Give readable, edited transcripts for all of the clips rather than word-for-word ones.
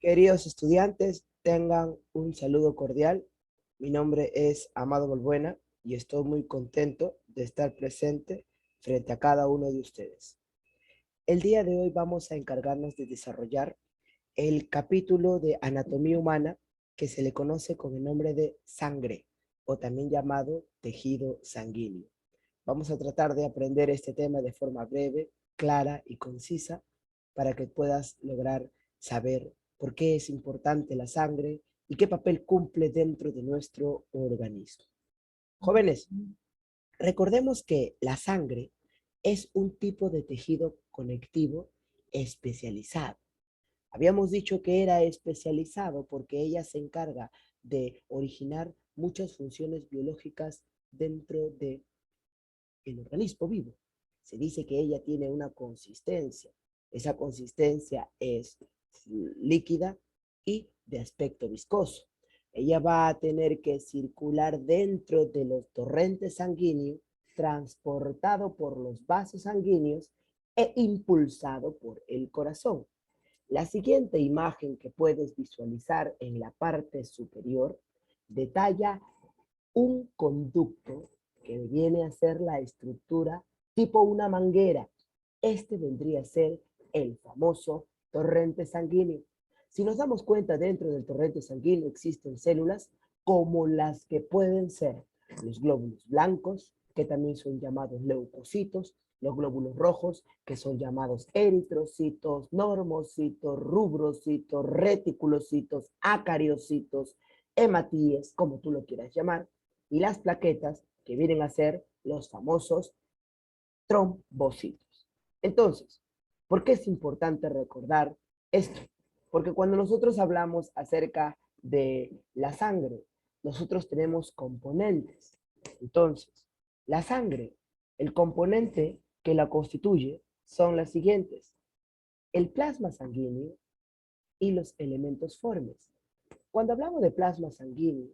Queridos estudiantes, tengan un saludo cordial. Mi nombre es Amado Balbuena y estoy muy contento de estar presente frente a cada uno de ustedes. El día de hoy vamos a encargarnos de desarrollar el capítulo de anatomía humana que se le conoce con el nombre de sangre o también llamado tejido sanguíneo. Vamos a tratar de aprender este tema de forma breve, clara y concisa para que puedas lograr saber por qué es importante la sangre y qué papel cumple dentro de nuestro organismo. Jóvenes, recordemos que la sangre es un tipo de tejido conectivo especializado. Habíamos dicho que era especializado porque ella se encarga de originar muchas funciones biológicas dentro del organismo vivo. Se dice que ella tiene una consistencia. Esa consistencia es líquida y de aspecto viscoso. Ella va a tener que circular dentro de los torrentes sanguíneos, transportado por los vasos sanguíneos e impulsado por el corazón. La siguiente imagen que puedes visualizar en la parte superior detalla un conducto que viene a ser la estructura tipo una manguera. Este vendría a ser el famoso torrente sanguíneo. Si nos damos cuenta, dentro del torrente sanguíneo existen células como las que pueden ser los glóbulos blancos, que también son llamados leucocitos, los glóbulos rojos, que son llamados eritrocitos, normocitos, rubrocitos, reticulocitos, acariocitos, hematíes, como tú lo quieras llamar, y las plaquetas, que vienen a ser los famosos trombocitos. Entonces, ¿por qué es importante recordar esto? Porque cuando nosotros hablamos acerca de la sangre, nosotros tenemos componentes. Entonces, la sangre, el componente que la constituye son las siguientes: el plasma sanguíneo y los elementos formes. Cuando hablamos de plasma sanguíneo,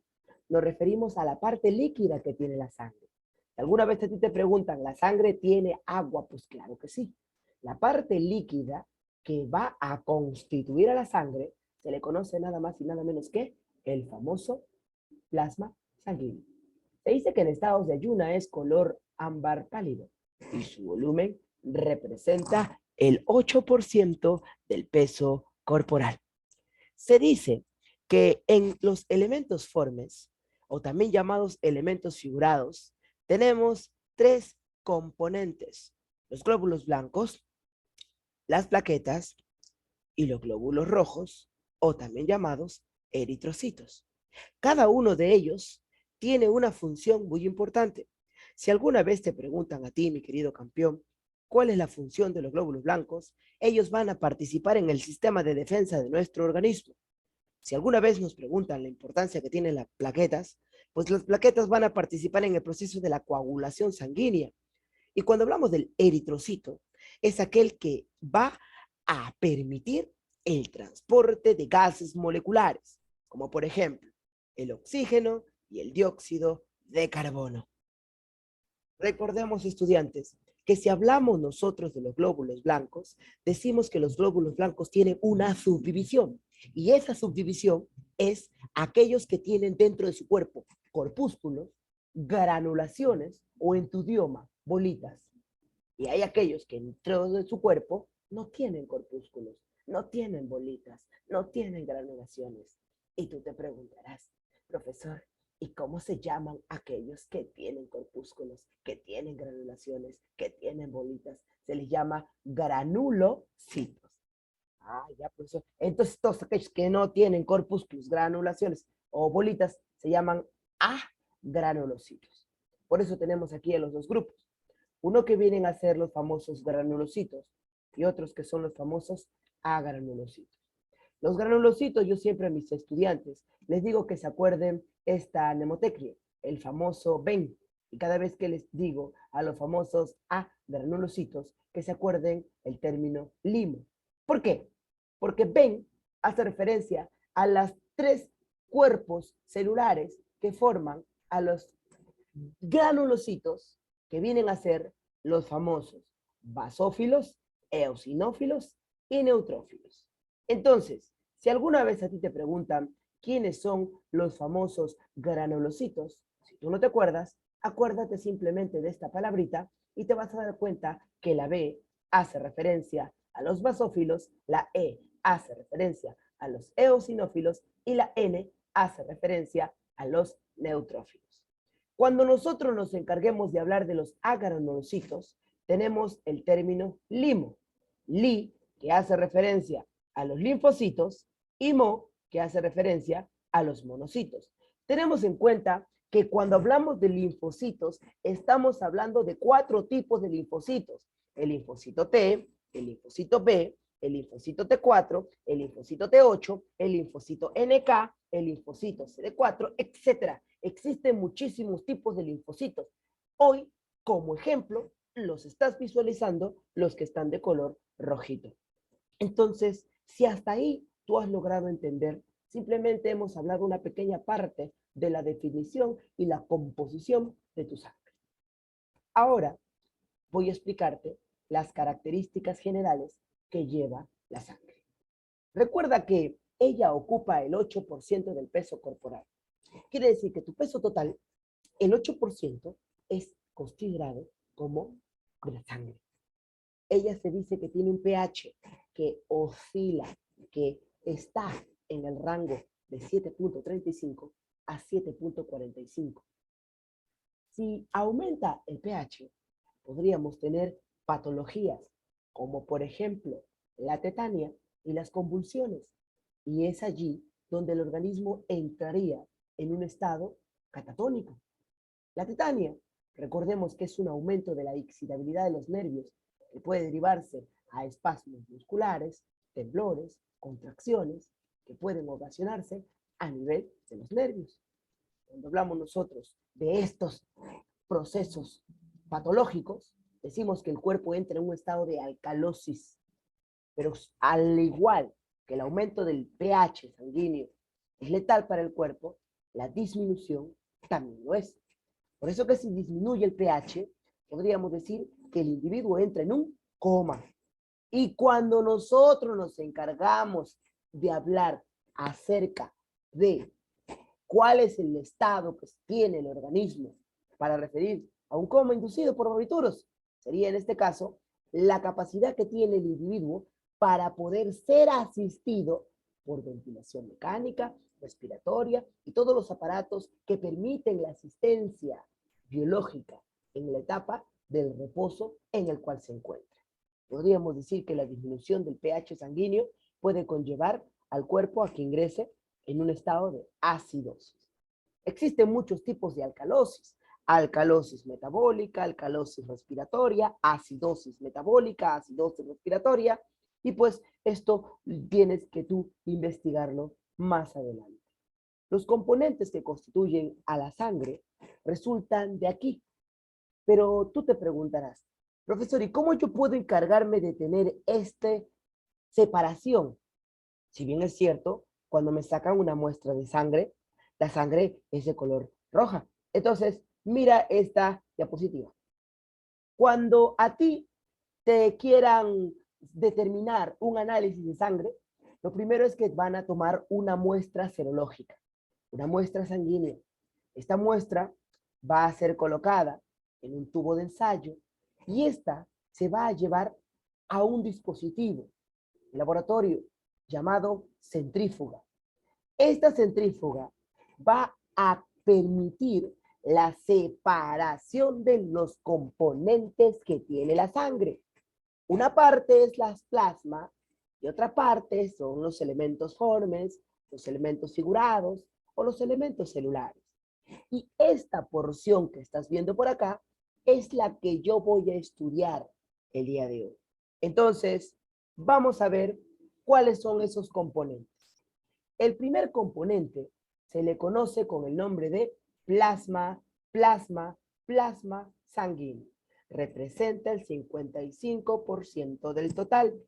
nos referimos a la parte líquida que tiene la sangre. ¿Alguna vez a ti te preguntan, ¿la sangre tiene agua? Pues claro que sí. La parte líquida que va a constituir a la sangre se le conoce nada más y nada menos que el famoso plasma sanguíneo. Se dice que en estados de ayuna es color ámbar pálido y su volumen representa el 8% del peso corporal. Se dice que en los elementos formes, o también llamados elementos figurados, tenemos tres componentes: los glóbulos blancos, las plaquetas y los glóbulos rojos, o también llamados eritrocitos. Cada uno de ellos tiene una función muy importante. Si alguna vez te preguntan a ti, mi querido campeón, cuál es la función de los glóbulos blancos, ellos van a participar en el sistema de defensa de nuestro organismo. Si alguna vez nos preguntan la importancia que tienen las plaquetas, pues las plaquetas van a participar en el proceso de la coagulación sanguínea. Y cuando hablamos del eritrocito, es aquel que va a permitir el transporte de gases moleculares, como por ejemplo el oxígeno y el dióxido de carbono. Recordemos, estudiantes, que si hablamos nosotros de los glóbulos blancos, decimos que los glóbulos blancos tienen una subdivisión, y esa subdivisión es aquellos que tienen dentro de su cuerpo corpúsculos, granulaciones o en tu idioma, bolitas. Y hay aquellos que dentro de su cuerpo no tienen corpúsculos, no tienen bolitas, no tienen granulaciones. Y tú te preguntarás, profesor, ¿y cómo se llaman aquellos que tienen corpúsculos, que tienen granulaciones, que tienen bolitas? Se les llama granulocitos. Ah, ya, profesor. Entonces, todos aquellos que no tienen corpúsculos, granulaciones o bolitas se llaman agranulocitos. Por eso tenemos aquí a los dos grupos. Uno que vienen a ser los famosos granulocitos y otros que son los famosos agranulocitos. Los granulocitos, yo siempre a mis estudiantes les digo que se acuerden esta mnemotecnia, el famoso ven. Y cada vez que les digo a los famosos agranulocitos, que se acuerden el término limo. ¿Por qué? Porque ven hace referencia a las tres cuerpos celulares que forman a los granulocitos, que vienen a ser los famosos basófilos, eosinófilos y neutrófilos. Entonces, Si alguna vez a ti te preguntan quiénes son los famosos granulocitos, si tú no te acuerdas, acuérdate simplemente de esta palabrita y te vas a dar cuenta que la B hace referencia a los basófilos, la E hace referencia a los eosinófilos y la N hace referencia a los neutrófilos. Cuando nosotros nos encarguemos de hablar de los agranulocitos, tenemos el término limo. Li, que hace referencia a los linfocitos, y mo, que hace referencia a los monocitos. Tenemos en cuenta que cuando hablamos de linfocitos, estamos hablando de 4 tipos de linfocitos. El linfocito T, el linfocito B, el linfocito T4, el linfocito T8, el linfocito NK, el linfocito CD4, etc. Existen muchísimos tipos de linfocitos. Hoy, como ejemplo, los estás visualizando los que están de color rojito. Entonces, si hasta ahí tú has logrado entender, simplemente hemos hablado una pequeña parte de la definición y la composición de tu sangre. Ahora voy a explicarte las características generales que lleva la sangre. Recuerda que ella ocupa el 8% del peso corporal. Quiere decir que tu peso total, el 8% es considerado como de la sangre. Ella se dice que tiene un pH que oscila, que está en el rango de 7.35 a 7.45. Si aumenta el pH, podríamos tener patologías como por ejemplo la tetania y las convulsiones. Y es allí donde el organismo entraría en un estado catatónico. La tetania, recordemos que es un aumento de la excitabilidad de los nervios que puede derivarse a espasmos musculares, temblores, contracciones que pueden ocasionarse a nivel de los nervios. Cuando hablamos nosotros de estos procesos patológicos, decimos que el cuerpo entra en un estado de alcalosis, pero al igual que el aumento del pH sanguíneo es letal para el cuerpo, la disminución también lo es. Por eso que si disminuye el pH, podríamos decir que el individuo entra en un coma. Y cuando nosotros nos encargamos de hablar acerca de cuál es el estado que tiene el organismo para referir a un coma inducido por barbituros, sería en este caso la capacidad que tiene el individuo para poder ser asistido por ventilación mecánica, respiratoria y todos los aparatos que permiten la asistencia biológica en la etapa del reposo en el cual se encuentra. Podríamos decir que la disminución del pH sanguíneo puede conllevar al cuerpo a que ingrese en un estado de acidosis. Existen muchos tipos de alcalosis. Alcalosis metabólica, alcalosis respiratoria, acidosis metabólica, acidosis respiratoria, y pues esto tienes que tú investigarlo más adelante. Los componentes que constituyen a la sangre resultan de aquí. Pero tú te preguntarás, profesor, ¿y cómo yo puedo encargarme de tener esta separación? Si bien es cierto, cuando me sacan una muestra de sangre, la sangre es de color roja. Entonces, mira esta diapositiva. Cuando a ti te quieran determinar un análisis de sangre, lo primero es que van a tomar una muestra serológica, una muestra sanguínea. Esta muestra va a ser colocada en un tubo de ensayo y esta se va a llevar a un dispositivo de laboratorio llamado centrífuga. Esta centrífuga va a permitir la separación de los componentes que tiene la sangre. Una parte es la plasma y otra parte son los elementos formes, los elementos figurados o los elementos celulares. Y esta porción que estás viendo por acá es la que yo voy a estudiar el día de hoy. Entonces, vamos a ver cuáles son esos componentes. El primer componente se le conoce con el nombre de plasma sanguíneo. Representa el 55% del total.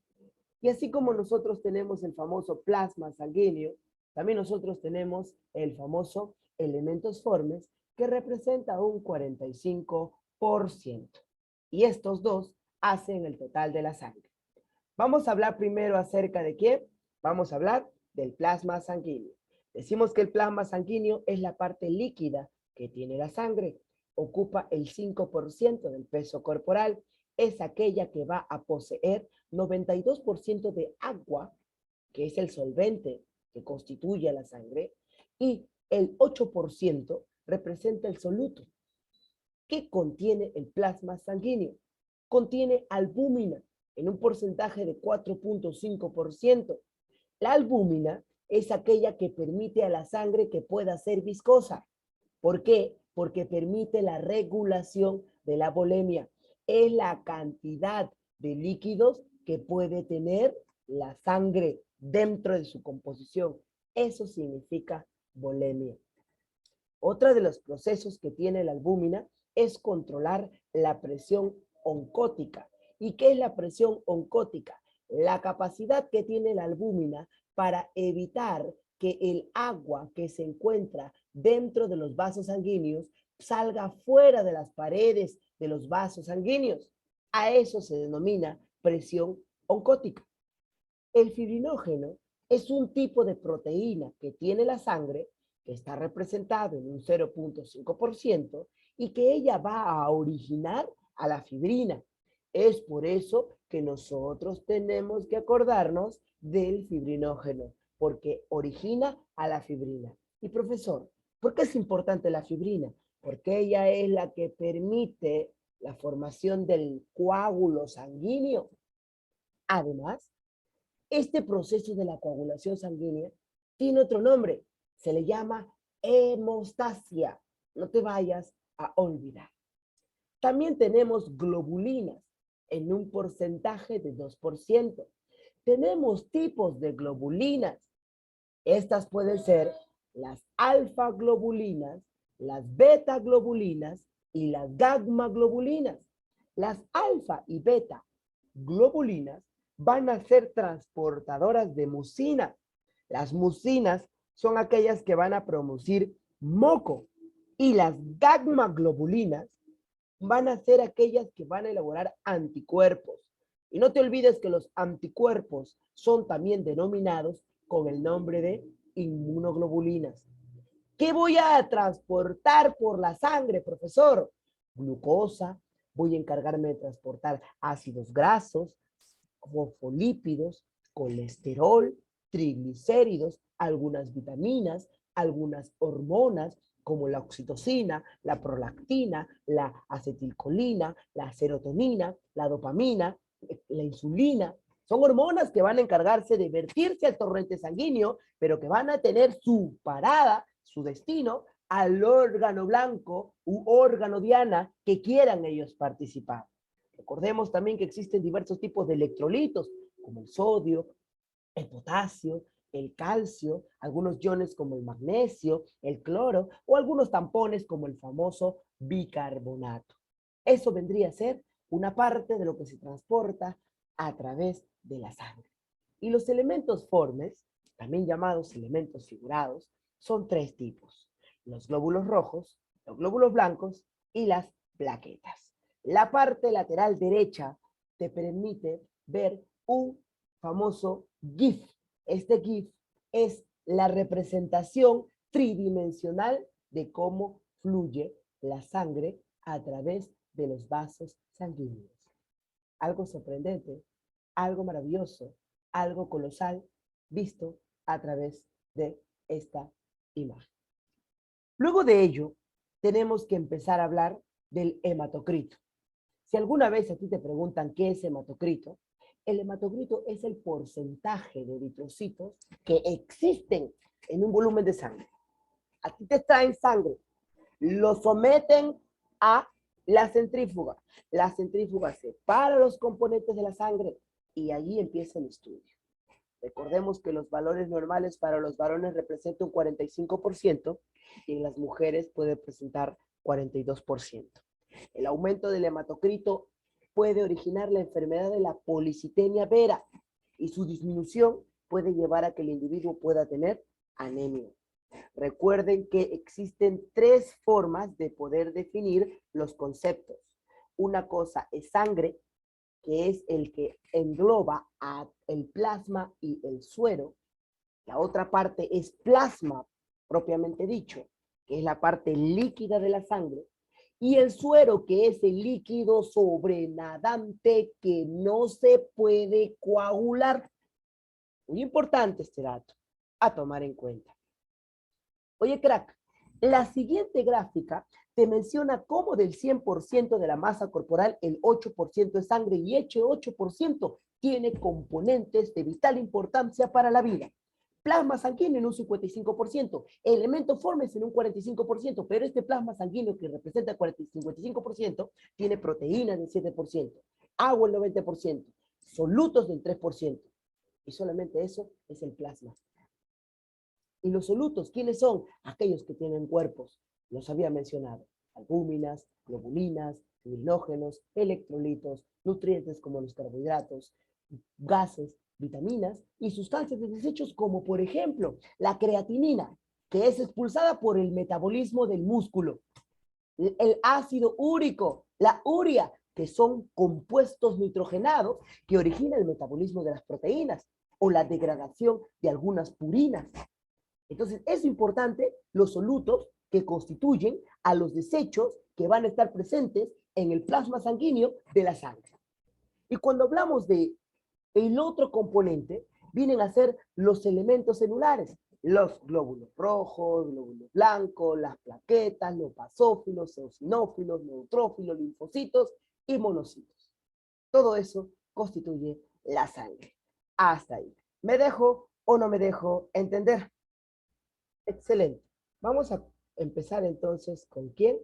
Y así como nosotros tenemos el famoso plasma sanguíneo, también nosotros tenemos el famoso elementos formes que representa un 45%. Y estos dos hacen el total de la sangre. Vamos a hablar primero acerca de qué. Vamos a hablar del plasma sanguíneo. Decimos que el plasma sanguíneo es la parte líquida que tiene la sangre. Ocupa el 5% del peso corporal. Es aquella que va a poseer 92% de agua, que es el solvente que constituye la sangre, y el 8% representa el soluto. ¿Qué contiene el plasma sanguíneo? Contiene albúmina en un porcentaje de 4.5%. La albúmina es aquella que permite a la sangre que pueda ser viscosa. ¿Por qué? Porque permite la regulación de la volemia. Es la cantidad de líquidos que puede tener la sangre dentro de su composición. Eso significa volemia. Otro de los procesos que tiene la albúmina es controlar la presión oncótica. ¿Y qué es la presión oncótica? La capacidad que tiene la albúmina para evitar que el agua que se encuentra dentro de los vasos sanguíneos salga fuera de las paredes de los vasos sanguíneos. A eso se denomina presión oncótica. El fibrinógeno es un tipo de proteína que tiene la sangre, que está representado en un 0.5%, y que ella va a originar a la fibrina. Es por eso que nosotros tenemos que acordarnos del fibrinógeno, porque origina a la fibrina. Y profesor, ¿por qué es importante la fibrina? Porque ella es la que permite la formación del coágulo sanguíneo. Además, este proceso de la coagulación sanguínea tiene otro nombre. Se le llama hemostasia. No te vayas a olvidar. También tenemos globulinas en un porcentaje de 2%. Tenemos tipos de globulinas. Estas pueden ser las alfa globulinas, las beta globulinas y las gamma globulinas. Las alfa y beta globulinas van a ser transportadoras de mucina. Las mucinas son aquellas que van a producir moco, y las gamma globulinas van a ser aquellas que van a elaborar anticuerpos. Y no te olvides que los anticuerpos son también denominados con el nombre de inmunoglobulinas. ¿Qué voy a transportar por la sangre, profesor? Glucosa, voy a encargarme de transportar ácidos grasos, fosfolípidos, colesterol, triglicéridos, algunas vitaminas, algunas hormonas, como la oxitocina, la prolactina, la acetilcolina, la serotonina, la dopamina, la insulina. Son hormonas que van a encargarse de vertirse al torrente sanguíneo, pero que van a tener su parada, su destino, al órgano blanco u órgano diana que quieran ellos participar. Recordemos también que existen diversos tipos de electrolitos, como el sodio, el potasio, el calcio, algunos iones como el magnesio, el cloro, o algunos tampones como el famoso bicarbonato. Eso vendría a ser una parte de lo que se transporta a través de la sangre. Y los elementos formes, también llamados elementos figurados, son tres tipos: los glóbulos rojos, los glóbulos blancos y las plaquetas. La parte lateral derecha te permite ver un famoso GIF. Este GIF es la representación tridimensional de cómo fluye la sangre a través de los vasos sanguíneos. Algo sorprendente, algo maravilloso, algo colosal, visto a través de esta imagen. Luego de ello, tenemos que empezar a hablar del hematocrito. Si alguna vez a ti te preguntan qué es hematocrito, el hematocrito es el porcentaje de eritrocitos que existen en un volumen de sangre. A ti te traen sangre, lo someten a la centrífuga. La centrífuga separa los componentes de la sangre y allí empieza el estudio. Recordemos que los valores normales para los varones representan un 45% y en las mujeres puede presentar 42%. El aumento del hematocrito puede originar la enfermedad de la policitemia vera y su disminución puede llevar a que el individuo pueda tener anemia. Recuerden que existen tres formas de poder definir los conceptos. Una cosa es sangre, que es el que engloba el plasma y el suero. La otra parte es plasma, propiamente dicho, que es la parte líquida de la sangre, y el suero, que es el líquido sobrenadante que no se puede coagular. Muy importante este dato a tomar en cuenta. Oye, crack, la siguiente gráfica te menciona cómo del 100% de la masa corporal, el 8% es sangre y ese 8% tiene componentes de vital importancia para la vida. Plasma sanguíneo en un 55%, elementos formes en un 45%, pero este plasma sanguíneo que representa el 55% tiene proteínas del 7%, agua el 90%, solutos del 3%, y solamente eso es el plasma. ¿Y los solutos quiénes son? Aquellos que tienen cuerpos, los había mencionado, albúminas, globulinas, fibrinógenos, electrolitos, nutrientes como los carbohidratos, gases, vitaminas y sustancias de desechos como por ejemplo la creatinina, que es expulsada por el metabolismo del músculo, el ácido úrico, la urea, que son compuestos nitrogenados que originan el metabolismo de las proteínas o la degradación de algunas purinas. Entonces, es importante los solutos que constituyen a los desechos que van a estar presentes en el plasma sanguíneo de la sangre. Y cuando hablamos de el otro componente, vienen a ser los elementos celulares, los glóbulos rojos, glóbulos blancos, las plaquetas, los basófilos, eosinófilos, neutrófilos, linfocitos y monocitos. Todo eso constituye la sangre. Hasta ahí. ¿Me dejo o no me dejo entender? Excelente. Vamos a empezar entonces con ¿quién?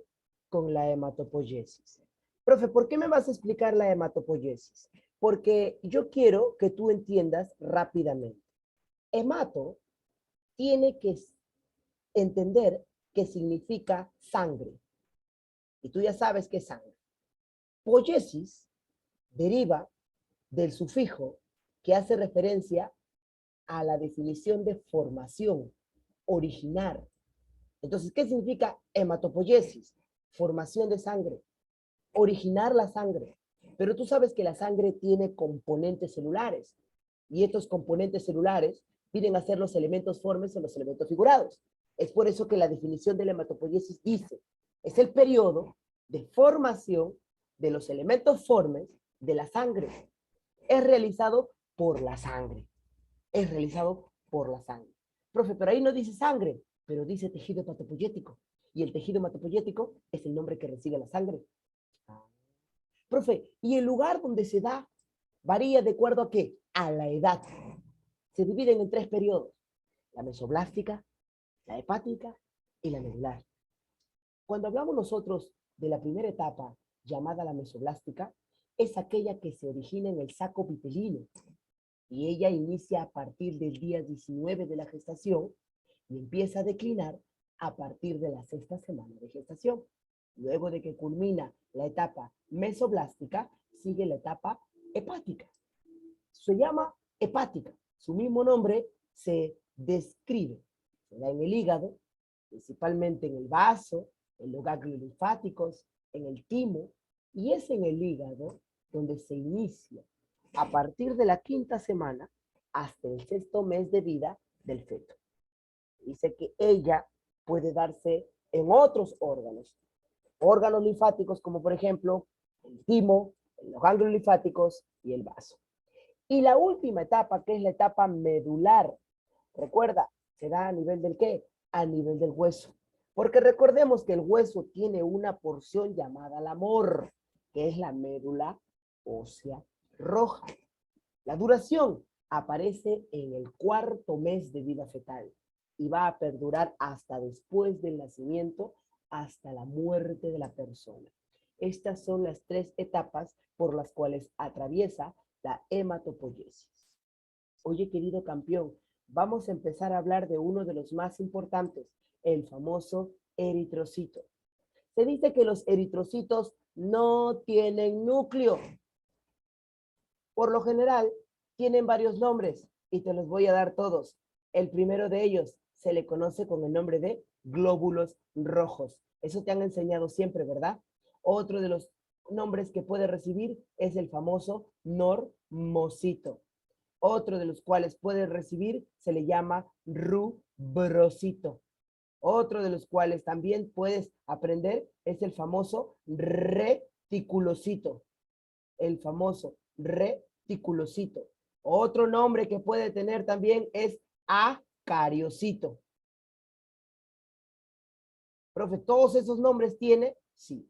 Con la hematopoiesis. Profe, ¿por qué me vas a explicar la hematopoiesis? Porque yo quiero que tú entiendas rápidamente. Hemato tiene que entender qué significa sangre. Y tú ya sabes qué es sangre. Poiesis deriva del sufijo que hace referencia a la definición de formación, originar. Entonces, ¿qué significa hematopoiesis? Formación de sangre, originar la sangre. Pero tú sabes que la sangre tiene componentes celulares y estos componentes celulares vienen a ser los elementos formes o los elementos figurados. Es por eso que la definición de la hematopoiesis dice, es el periodo de formación de los elementos formes de la sangre. Es realizado por la sangre. Es realizado por la sangre. Profe, pero ahí no dice sangre, pero dice tejido hematopoyético. Y el tejido hematopoyético es el nombre que recibe la sangre. Profe, ¿y el lugar donde se da varía de acuerdo a qué? A la edad. Se dividen en 3 periodos. La mesoblástica, la hepática y la medular. Cuando hablamos nosotros de la primera etapa, llamada la mesoblástica, es aquella que se origina en el saco vitelino y ella inicia a partir del día 19 de la gestación y empieza a declinar a partir de la 6ª semana de gestación. Luego de que culmina la etapa mesoblástica, sigue la etapa hepática. Se llama hepática. Su mismo nombre se describe. Se da en el hígado, principalmente en el vaso, en los ganglios linfáticos, en el timo, y es en el hígado donde se inicia a partir de la 5ª semana hasta el 6º mes de vida del feto. Dice que ella puede darse en otros órganos linfáticos como por ejemplo el timo, los ganglios linfáticos y el vaso. Y la última etapa, que es la etapa medular, recuerda, se da a nivel del ¿qué? A nivel del hueso. Porque recordemos que el hueso tiene una porción llamada la amor, que es la médula ósea roja. La duración aparece en el 4º mes de vida fetal y va a perdurar hasta después del nacimiento, hasta la muerte de la persona. Estas son las 3 etapas por las cuales atraviesa la hematopoiesis. Oye, querido campeón, vamos a empezar a hablar de uno de los más importantes, el famoso eritrocito. Se dice que los eritrocitos no tienen núcleo. Por lo general, tienen varios nombres y te los voy a dar todos. El primero de ellos se le conoce con el nombre de glóbulos rojos. Eso te han enseñado siempre, ¿verdad? Otro de los nombres que puede recibir es el famoso normocito. otro de los cuales puedes recibir se le llama rubrocito. Otro de los cuales también puedes aprender es el famoso reticulocito. El famoso reticulocito. Otro nombre que puede tener también es acariocito. Profe, ¿todos esos nombres tiene? Sí.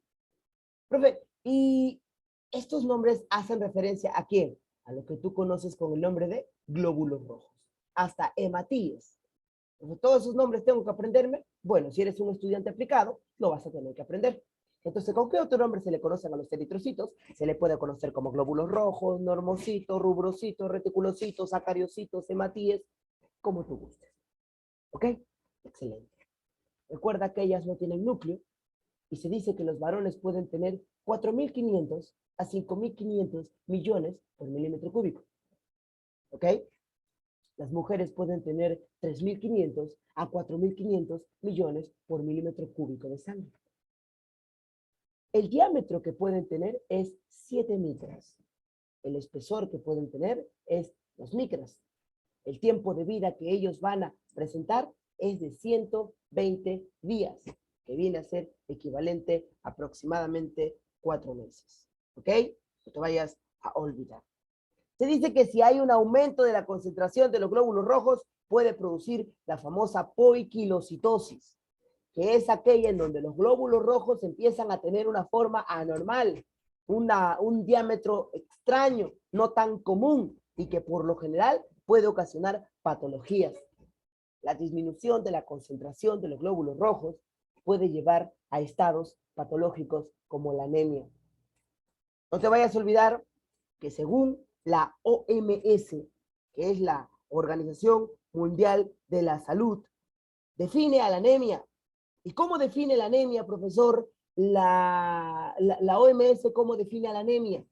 Profe, ¿y estos nombres hacen referencia a quién? A lo que tú conoces con el nombre de glóbulos rojos. Hasta hematíes. Entonces, todos esos nombres tengo que aprenderme. Bueno, si eres un estudiante aplicado, lo vas a tener que aprender. Entonces, ¿con qué otro nombre se le conocen a los eritrocitos? Se le puede conocer como glóbulos rojos, normocitos, rubrocitos, reticulocitos, acariocitos, hematíes, como tú gustes. ¿Ok? Excelente. Recuerda que ellas no tienen núcleo y se dice que los varones pueden tener 4.500 a 5.500 millones por milímetro cúbico. ¿Ok? Las mujeres pueden tener 3.500 a 4.500 millones por milímetro cúbico de sangre. El diámetro que pueden tener es 7 micras. El espesor que pueden tener es 2 micras. El tiempo de vida que ellos van a presentar es de 120 días, que viene a ser equivalente a aproximadamente 4 meses. ¿Ok? No te vayas a olvidar. Se dice que si hay un aumento de la concentración de los glóbulos rojos, puede producir la famosa poiquilocitosis, que es aquella en donde los glóbulos rojos empiezan a tener una forma anormal, un diámetro extraño, no tan común, y que por lo general puede ocasionar patologías. La disminución de la concentración de los glóbulos rojos puede llevar a estados patológicos como la anemia. No te vayas a olvidar que según la OMS, que es la Organización Mundial de la Salud, define a la anemia. ¿Y cómo define la anemia, profesor? La OMS, ¿cómo define a la anemia?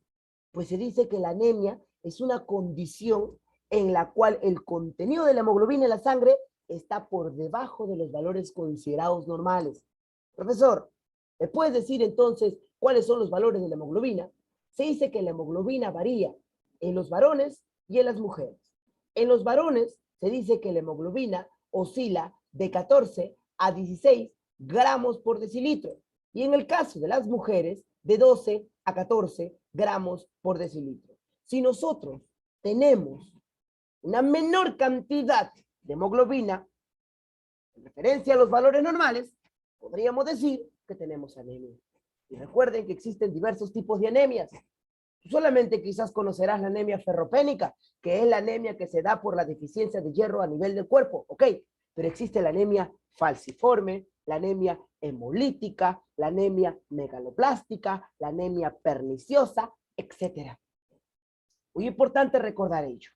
Pues se dice que la anemia es una condición en la cual el contenido de la hemoglobina en la sangre está por debajo de los valores considerados normales. Profesor, ¿me puedes decir entonces cuáles son los valores de la hemoglobina? Se dice que la hemoglobina varía en los varones y en las mujeres. En los varones se dice que la hemoglobina oscila de 14 a 16 gramos por decilitro. Y en el caso de las mujeres, de 12 a 14 gramos por decilitro. Si nosotros tenemos una menor cantidad de hemoglobina, en referencia a los valores normales, podríamos decir que tenemos anemia. Y recuerden que existen diversos tipos de anemias. Solamente quizás conocerás la anemia ferropénica, que es la anemia que se da por la deficiencia de hierro a nivel del cuerpo, ¿ok? Pero existe la anemia falciforme, la anemia hemolítica, la anemia megaloplástica, la anemia perniciosa, etc. Muy importante recordar ello.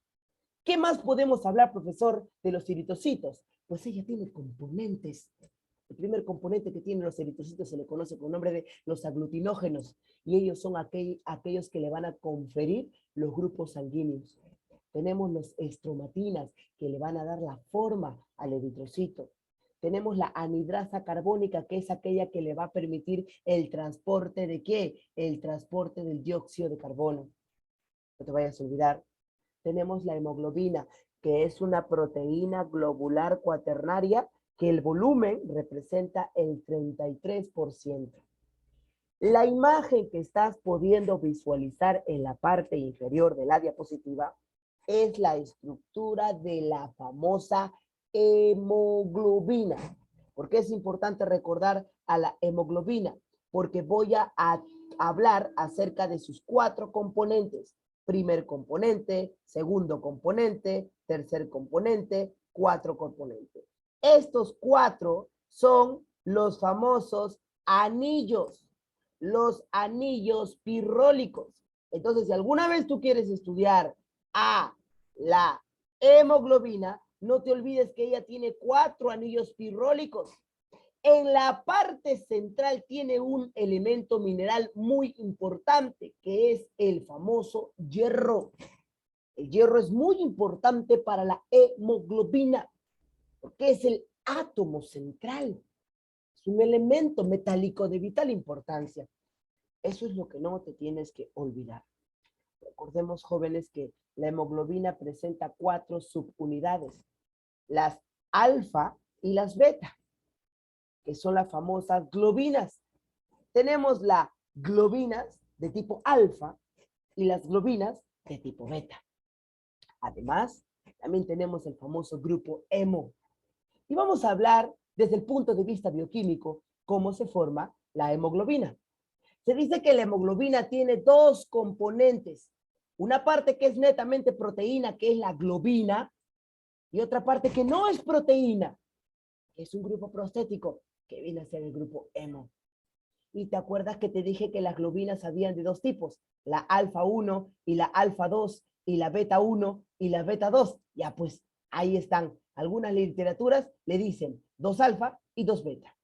¿Qué más podemos hablar, profesor, de los eritrocitos? Pues ella tiene componentes. El primer componente que tienen los eritrocitos se le conoce con el nombre de los aglutinógenos, y ellos son aquellos que le van a conferir los grupos sanguíneos. Tenemos los estromatinas, que le van a dar la forma al eritrocito. Tenemos la anhidrasa carbónica, que es aquella que le va a permitir el transporte ¿de qué? El transporte del dióxido de carbono. No te vayas a olvidar. Tenemos la hemoglobina, que es una proteína globular cuaternaria que el volumen representa el 33%. La imagen que estás pudiendo visualizar en la parte inferior de la diapositiva es la estructura de la famosa hemoglobina. ¿Por qué es importante recordar a la hemoglobina? Porque voy a hablar acerca de sus 4 componentes. Primer componente, segundo componente, tercer componente, 4 componentes. Estos 4 son los famosos anillos, los anillos pirrólicos. Entonces, si alguna vez tú quieres estudiar a la hemoglobina, no te olvides que ella tiene 4 anillos pirrólicos. En la parte central tiene un elemento mineral muy importante, que es el famoso hierro. El hierro es muy importante para la hemoglobina, porque es el átomo central. Es un elemento metálico de vital importancia. Eso es lo que no te tienes que olvidar. Recordemos, jóvenes, que la hemoglobina presenta 4 subunidades, las alfa y las beta, que son las famosas globinas. Tenemos las globinas de tipo alfa y las globinas de tipo beta. Además, también tenemos el famoso grupo hemo. Y vamos a hablar desde el punto de vista bioquímico cómo se forma la hemoglobina. Se dice que la hemoglobina tiene 2 componentes. Una parte que es netamente proteína, que es la globina, y otra parte que no es proteína, que es un grupo prostético, que viene a ser el grupo hemo. Y te acuerdas que te dije que las globinas habían de 2 tipos, la alfa 1 y la alfa 2, y la beta 1 y la beta 2. Ya pues, ahí están. Algunas literaturas le dicen 2 alfa y 2 beta.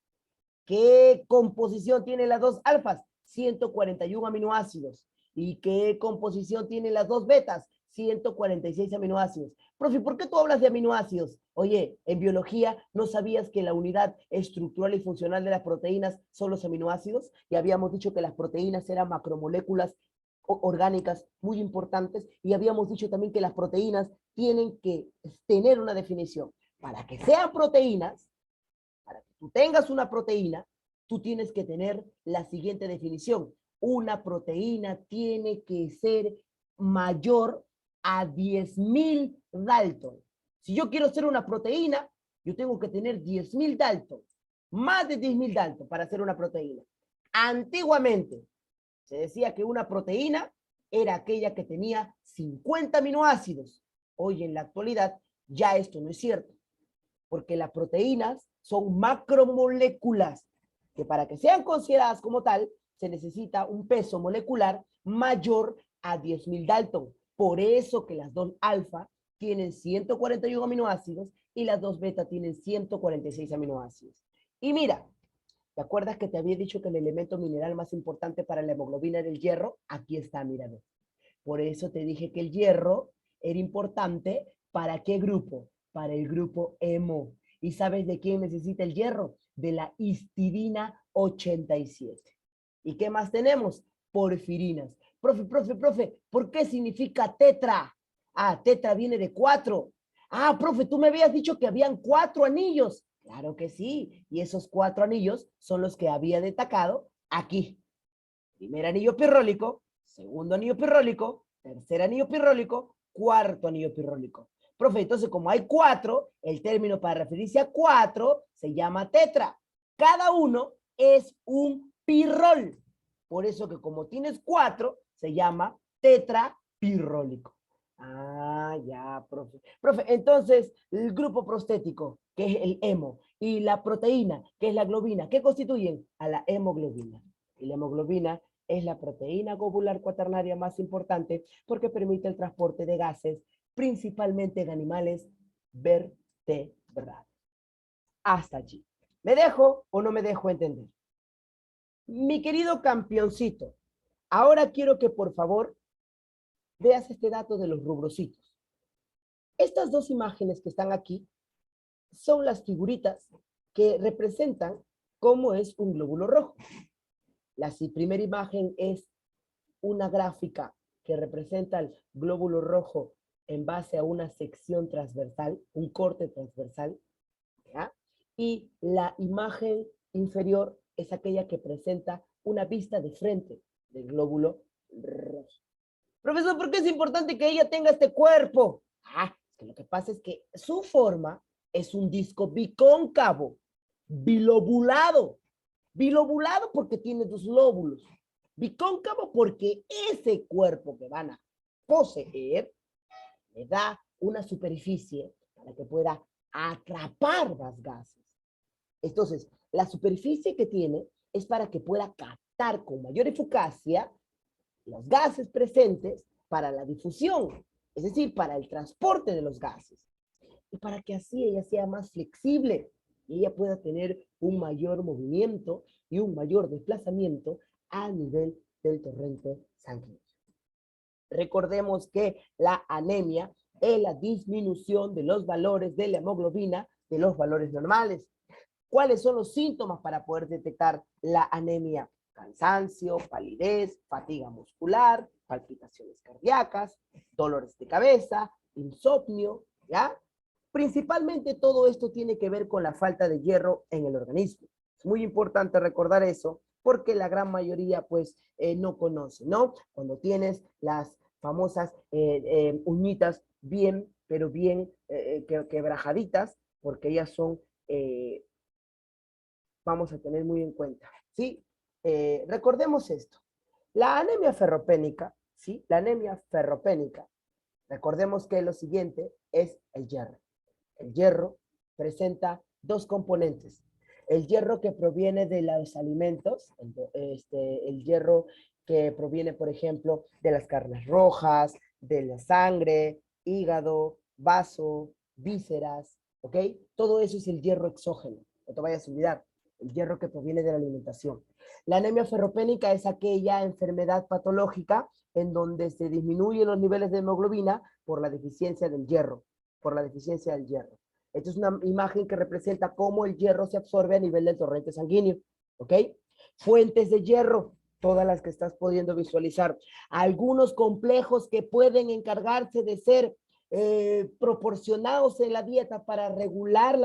¿Qué composición tienen las 2 alfas? 141 aminoácidos. ¿Y qué composición tienen las 2 betas? 146 aminoácidos. Profe, ¿por qué tú hablas de aminoácidos? Oye, en biología, ¿no sabías que la unidad estructural y funcional de las proteínas son los aminoácidos? Y habíamos dicho que las proteínas eran macromoléculas orgánicas muy importantes, y habíamos dicho también que las proteínas tienen que tener una definición. Para que sean proteínas, para que tú tengas una proteína, tú tienes que tener la siguiente definición. Una proteína tiene que ser mayor a 10.000 Dalton. Si yo quiero ser una proteína, yo tengo que tener 10.000 Dalton, más de 10.000 Dalton para ser una proteína. Antiguamente se decía que una proteína era aquella que tenía 50 aminoácidos. Hoy en la actualidad ya esto no es cierto, porque las proteínas son macromoléculas que, para que sean consideradas como tal, se necesita un peso molecular mayor a 10.000 Dalton. Por eso que las 2 alfa tienen 141 aminoácidos y las 2 beta tienen 146 aminoácidos. Y mira, ¿te acuerdas que te había dicho que el elemento mineral más importante para la hemoglobina era el hierro? Aquí está, mira. Por eso te dije que el hierro era importante. ¿Para qué grupo? Para el grupo hemo. ¿Y sabes de quién necesita el hierro? De la histidina 87. ¿Y qué más tenemos? Porfirinas. Profe, ¿por qué significa tetra? Ah, tetra viene de 4. Ah, profe, tú me habías dicho que habían 4 anillos. Claro que sí, y esos 4 anillos son los que había destacado aquí. Primer anillo pirrólico, segundo anillo pirrólico, tercer anillo pirrólico, cuarto anillo pirrólico. Profe, entonces como hay 4, el término para referirse a 4 se llama tetra. Cada uno es un pirrol. Por eso que como tienes 4, se llama tetrapirrólico. Ah, ya, profe. Profe, entonces, el grupo prostético, que es el hemo, y la proteína, que es la globina, ¿qué constituyen? A la hemoglobina. Y la hemoglobina es la proteína globular cuaternaria más importante porque permite el transporte de gases, principalmente en animales vertebrados. Hasta allí. ¿Me dejo o no me dejo entender? Mi querido campeoncito, ahora quiero que por favor veas este dato de los rubrocitos. Estas 2 imágenes que están aquí son las figuritas que representan cómo es un glóbulo rojo. La primera imagen es una gráfica que representa el glóbulo rojo en base a una sección transversal, un corte transversal, ¿ya? Y la imagen inferior es aquella que presenta una vista de frente del glóbulo rojo. Profesor, ¿por qué es importante que ella tenga este cuerpo? Ah, es que lo que pasa es que su forma es un disco bicóncavo, bilobulado. Bilobulado porque tiene 2 lóbulos. Bicóncavo porque ese cuerpo que van a poseer le da una superficie para que pueda atrapar los gases. Entonces, la superficie que tiene es para que pueda captar con mayor eficacia los gases presentes para la difusión, es decir, para el transporte de los gases. Y para que así ella sea más flexible y ella pueda tener un mayor movimiento y un mayor desplazamiento a nivel del torrente sanguíneo. Recordemos que la anemia es la disminución de los valores de la hemoglobina de los valores normales. ¿Cuáles son los síntomas para poder detectar la anemia? cansancio, palidez, fatiga muscular, palpitaciones cardíacas, dolores de cabeza, insomnio, ¿ya? Principalmente todo esto tiene que ver con la falta de hierro en el organismo. Es muy importante recordar eso porque la gran mayoría pues no conoce, ¿no? Cuando tienes las famosas uñitas bien, pero bien quebrajaditas, porque ellas son, vamos a tener muy en cuenta, ¿sí? Recordemos esto. La anemia ferropénica, ¿sí? La anemia ferropénica, recordemos que lo siguiente es el hierro. El hierro presenta dos componentes. El hierro que proviene de los alimentos, el hierro que proviene, por ejemplo, de las carnes rojas, de la sangre, hígado, vaso, vísceras, ¿ok? Todo eso es el hierro exógeno, no te vayas a olvidar, el hierro que proviene de la alimentación. La anemia ferropénica es aquella enfermedad patológica en donde se disminuyen los niveles de hemoglobina por la deficiencia del hierro, Esta es una imagen que representa cómo el hierro se absorbe a nivel del torrente sanguíneo, ¿ok? Fuentes de hierro, todas las que estás pudiendo visualizar. Algunos complejos que pueden encargarse de ser proporcionados en la dieta para regular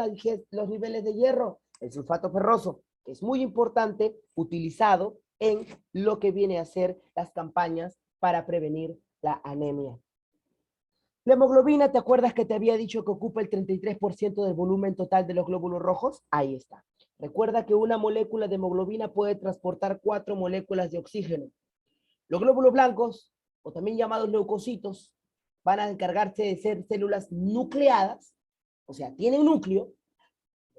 los niveles de hierro. El sulfato ferroso, que es muy importante, utilizado en lo que viene a ser las campañas para prevenir la anemia. La hemoglobina, ¿te acuerdas que te había dicho que ocupa el 33% del volumen total de los glóbulos rojos? Ahí está. Recuerda que una molécula de hemoglobina puede transportar 4 moléculas de oxígeno. Los glóbulos blancos, o también llamados leucocitos, van a encargarse de ser células nucleadas, o sea, tienen núcleo,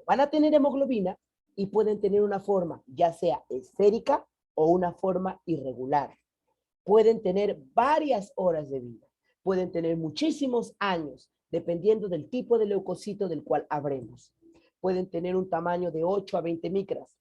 van a tener hemoglobina y pueden tener una forma, ya sea esférica o una forma irregular. Pueden tener varias horas de vida, pueden tener muchísimos años, dependiendo del tipo de leucocito del cual hablemos. Pueden tener un tamaño de 8 a 20 micras.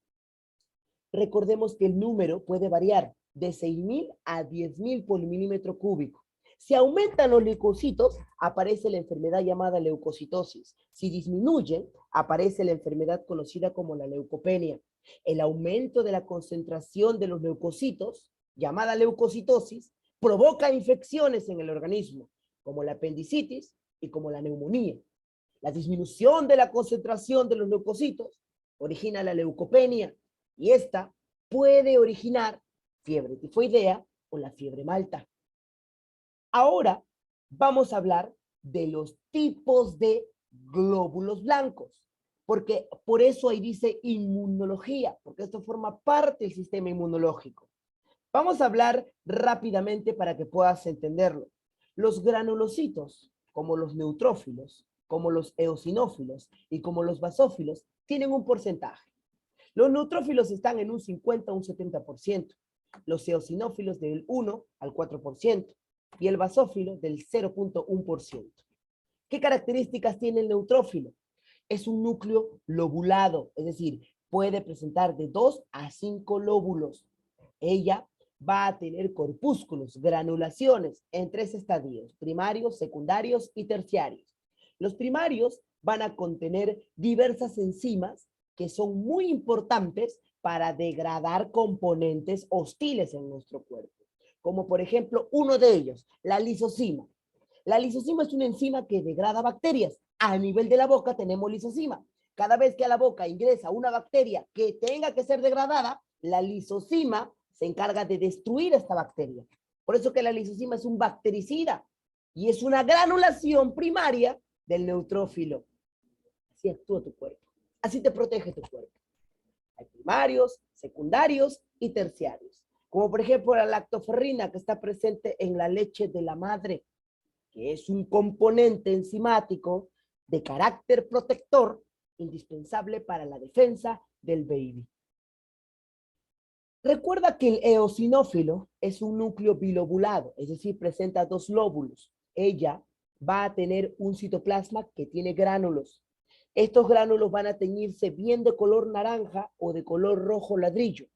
Recordemos que el número puede variar de 6.000 a 10.000 por milímetro cúbico. Si aumentan los leucocitos, aparece la enfermedad llamada leucocitosis. Si disminuyen, aparece la enfermedad conocida como la leucopenia. El aumento de la concentración de los leucocitos, llamada leucocitosis, provoca infecciones en el organismo, como la apendicitis y como la neumonía. La disminución de la concentración de los leucocitos origina la leucopenia y esta puede originar fiebre tifoidea o la fiebre malta. Ahora vamos a hablar de los tipos de glóbulos blancos, porque por eso ahí dice inmunología, porque esto forma parte del sistema inmunológico. Vamos a hablar rápidamente para que puedas entenderlo. Los granulocitos, como los neutrófilos, como los eosinófilos y como los basófilos, tienen un porcentaje. Los neutrófilos están en un 50 a un 70%, los eosinófilos del 1 al 4% y el basófilo del 0.1%. ¿Qué características tiene el neutrófilo? Es un núcleo lobulado, es decir, puede presentar de 2 a 5 lóbulos. Ella va a tener corpúsculos, granulaciones en 3 estadios, primarios, secundarios y terciarios. Los primarios van a contener diversas enzimas que son muy importantes para degradar componentes hostiles en nuestro cuerpo, como por ejemplo uno de ellos, la lisozima. La lisozima es una enzima que degrada bacterias. A nivel de la boca tenemos lisozima. Cada vez que a la boca ingresa una bacteria que tenga que ser degradada, la lisozima se encarga de destruir esta bacteria. Por eso que la lisozima es un bactericida y es una granulación primaria del neutrófilo. Así actúa tu cuerpo. Así te protege tu cuerpo. Hay primarios, secundarios y terciarios. Como por ejemplo la lactoferrina que está presente en la leche de la madre, que es un componente enzimático de carácter protector indispensable para la defensa del baby. Recuerda que el eosinófilo es un núcleo bilobulado, es decir, presenta 2 lóbulos. Ella va a tener un citoplasma que tiene gránulos. Estos gránulos van a teñirse bien de color naranja o de color rojo ladrillo.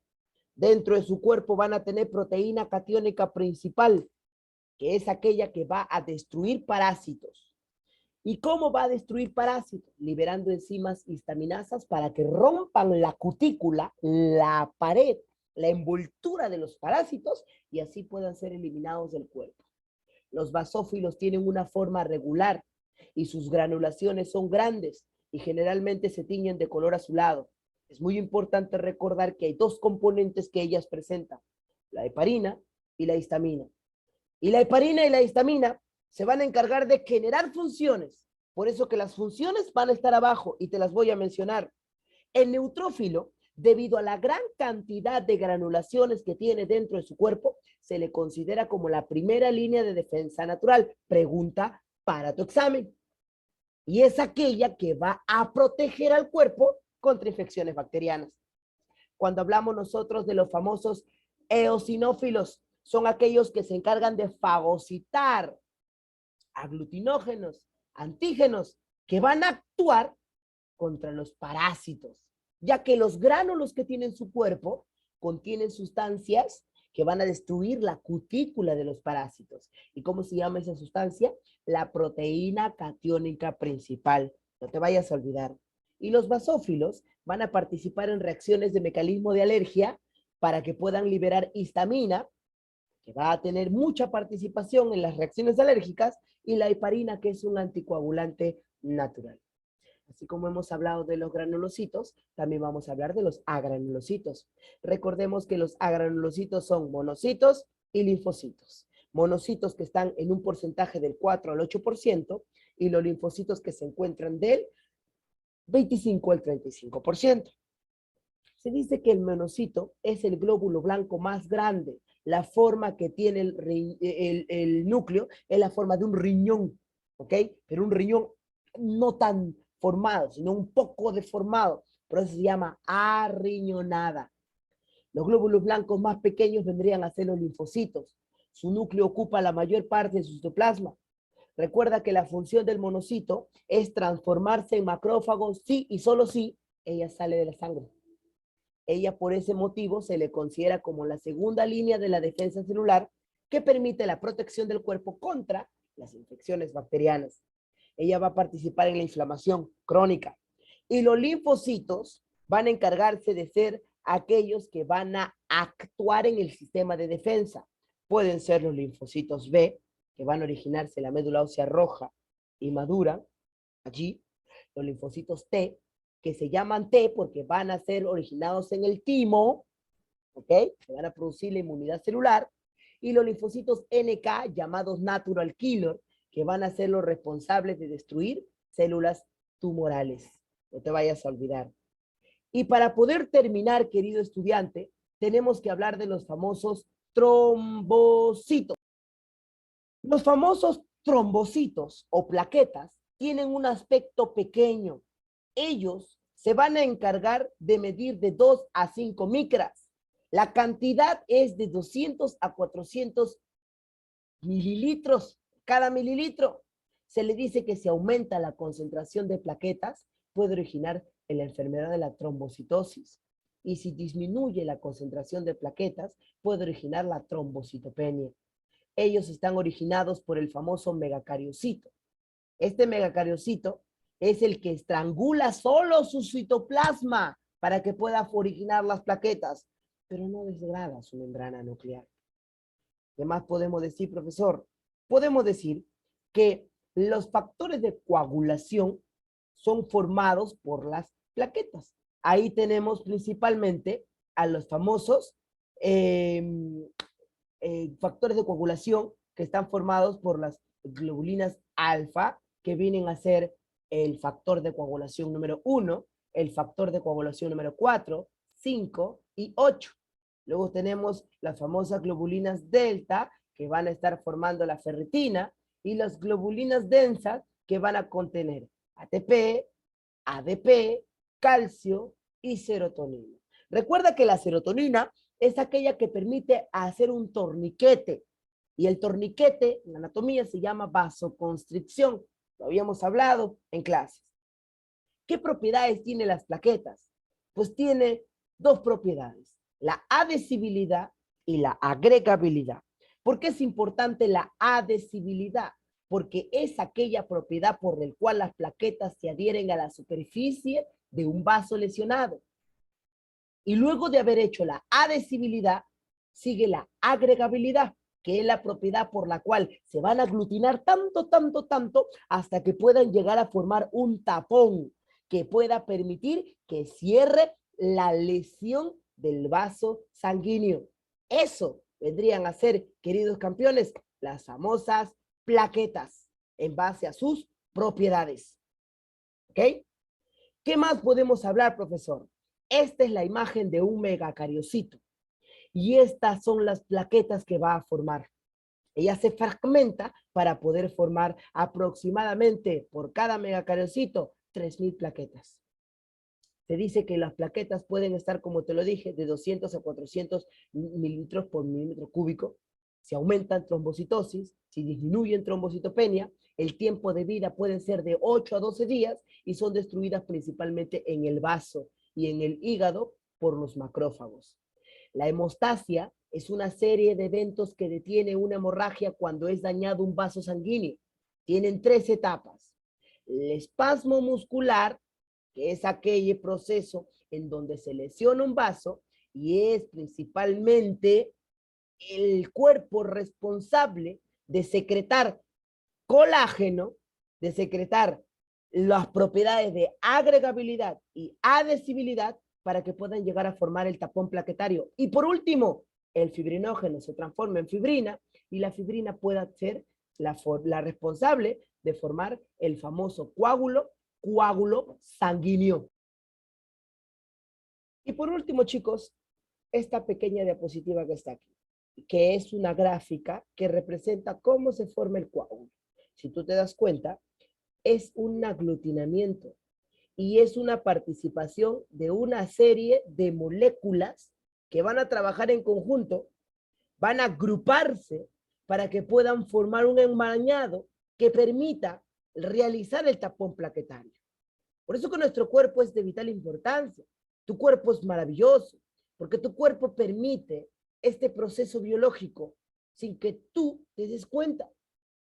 Dentro de su cuerpo van a tener proteína catiónica principal, que es aquella que va a destruir parásitos. ¿Y cómo va a destruir parásitos? Liberando enzimas histaminasas para que rompan la cutícula, la pared la envoltura de los parásitos y así puedan ser eliminados del cuerpo. Los basófilos tienen una forma regular y sus granulaciones son grandes y generalmente se tiñen de color azulado. Es muy importante recordar que hay dos componentes que ellas presentan, la heparina y la histamina. Y la heparina y la histamina se van a encargar de generar funciones. Por eso que las funciones van a estar abajo y te las voy a mencionar. El neutrófilo, debido a la gran cantidad de granulaciones que tiene dentro de su cuerpo, se le considera como la primera línea de defensa natural. Pregunta para tu examen. Y es aquella que va a proteger al cuerpo contra infecciones bacterianas. Cuando hablamos nosotros de los famosos eosinófilos, son aquellos que se encargan de fagocitar aglutinógenos, antígenos, que van a actuar contra los parásitos, ya que los gránulos que tienen su cuerpo contienen sustancias que van a destruir la cutícula de los parásitos. ¿Y cómo se llama esa sustancia? La proteína catiónica principal. No te vayas a olvidar. Y los basófilos van a participar en reacciones de mecanismo de alergia para que puedan liberar histamina, que va a tener mucha participación en las reacciones alérgicas, y la heparina, que es un anticoagulante natural. Así como hemos hablado de los granulocitos, también vamos a hablar de los agranulocitos. Recordemos que los agranulocitos son monocitos y linfocitos. Monocitos que están en un porcentaje del 4 al 8% y los linfocitos que se encuentran del 25 al 35%. Se dice que el monocito es el glóbulo blanco más grande. La forma que tiene el núcleo es la forma de un riñón, ¿ok? Pero un riñón no tan formado, sino un poco deformado. Por eso se llama arriñonada. Los glóbulos blancos más pequeños vendrían a ser los linfocitos. Su núcleo ocupa la mayor parte de su citoplasma. Recuerda que la función del monocito es transformarse en macrófago si y solo si ella sale de la sangre. Ella por ese motivo se le considera como la segunda línea de la defensa celular que permite la protección del cuerpo contra las infecciones bacterianas. Ella va a participar en la inflamación crónica. Y los linfocitos van a encargarse de ser aquellos que van a actuar en el sistema de defensa. Pueden ser los linfocitos B, que van a originarse en la médula ósea roja y madura, allí. Los linfocitos T, que se llaman T porque van a ser originados en el timo, ¿ok? Que van a producir la inmunidad celular. Y los linfocitos NK, llamados natural killer, que van a ser los responsables de destruir células tumorales. No te vayas a olvidar. Y para poder terminar, querido estudiante, tenemos que hablar de los famosos trombocitos. Los famosos trombocitos o plaquetas tienen un aspecto pequeño. Ellos se van a encargar de medir de 2 a 5 micras. La cantidad es de 200 a 400 mililitros cada mililitro. Se le dice que si aumenta la concentración de plaquetas, puede originar en la enfermedad de la trombocitosis. Y si disminuye la concentración de plaquetas, puede originar la trombocitopenia. Ellos están originados por el famoso megacariocito. Este megacariocito es el que estrangula solo su citoplasma para que pueda originar las plaquetas, pero no degrada su membrana nuclear. ¿Qué más podemos decir, profesor? Podemos decir que los factores de coagulación son formados por las plaquetas. Ahí tenemos principalmente a los famosos factores de coagulación que están formados por las globulinas alfa, que vienen a ser el factor de coagulación número 1, el factor de coagulación número 4, 5 y 8. Luego tenemos las famosas globulinas delta, que van a estar formando la ferritina, y las globulinas densas, que van a contener ATP, ADP, calcio y serotonina. Recuerda que la serotonina es aquella que permite hacer un torniquete. Y el torniquete en la anatomía se llama vasoconstricción. Lo habíamos hablado en clases. ¿Qué propiedades tienen las plaquetas? Pues tiene dos propiedades, la adhesibilidad y la agregabilidad. ¿Por qué es importante la adhesibilidad? Porque es aquella propiedad por la cual las plaquetas se adhieren a la superficie de un vaso lesionado. Y luego de haber hecho la adhesibilidad, sigue la agregabilidad, que es la propiedad por la cual se van a aglutinar tanto, tanto, tanto, hasta que puedan llegar a formar un tapón que pueda permitir que cierre la lesión del vaso sanguíneo. Eso vendrían a ser, queridos campeones, las famosas plaquetas en base a sus propiedades. ¿Ok? ¿Qué más podemos hablar, profesor? Esta es la imagen de un megacariocito y estas son las plaquetas que va a formar. Ella se fragmenta para poder formar aproximadamente por cada megacariocito 3,000 plaquetas. Se dice que las plaquetas pueden estar, como te lo dije, de 200 a 400 mililitros por milímetro cúbico. Si aumentan trombocitosis, si disminuyen trombocitopenia, el tiempo de vida puede ser de 8 a 12 días y son destruidas principalmente en el vaso y en el hígado por los macrófagos. La hemostasia es una serie de eventos que detiene una hemorragia cuando es dañado un vaso sanguíneo. Tienen 3 etapas. El espasmo muscular, que es aquel proceso en donde se lesiona un vaso y es principalmente el cuerpo responsable de secretar colágeno, de secretar las propiedades de agregabilidad y adhesibilidad para que puedan llegar a formar el tapón plaquetario. Y por último, el fibrinógeno se transforma en fibrina y la fibrina pueda ser la responsable de formar el famoso coágulo sanguíneo. Y por último, chicos, esta pequeña diapositiva que está aquí, que es una gráfica que representa cómo se forma el coágulo. Si tú te das cuenta, es un aglutinamiento y es una participación de una serie de moléculas que van a trabajar en conjunto, van a agruparse para que puedan formar un enmarañado que permita realizar el tapón plaquetario. Por eso que nuestro cuerpo es de vital importancia. Tu cuerpo es maravilloso, porque tu cuerpo permite este proceso biológico sin que tú te des cuenta.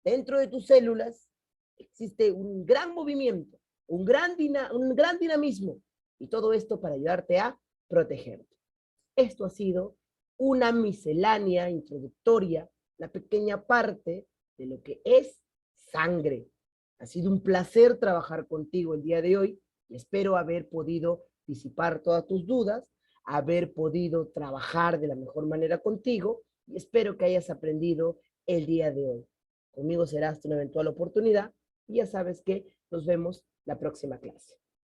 Dentro de tus células existe un gran movimiento, un gran dinamismo, y todo esto para ayudarte a protegerte. Esto ha sido una miscelánea introductoria, la pequeña parte de lo que es sangre. Ha sido un placer trabajar contigo el día de hoy y espero haber podido disipar todas tus dudas, haber podido trabajar de la mejor manera contigo y espero que hayas aprendido el día de hoy. Conmigo será hasta una eventual oportunidad y ya sabes que nos vemos la próxima clase.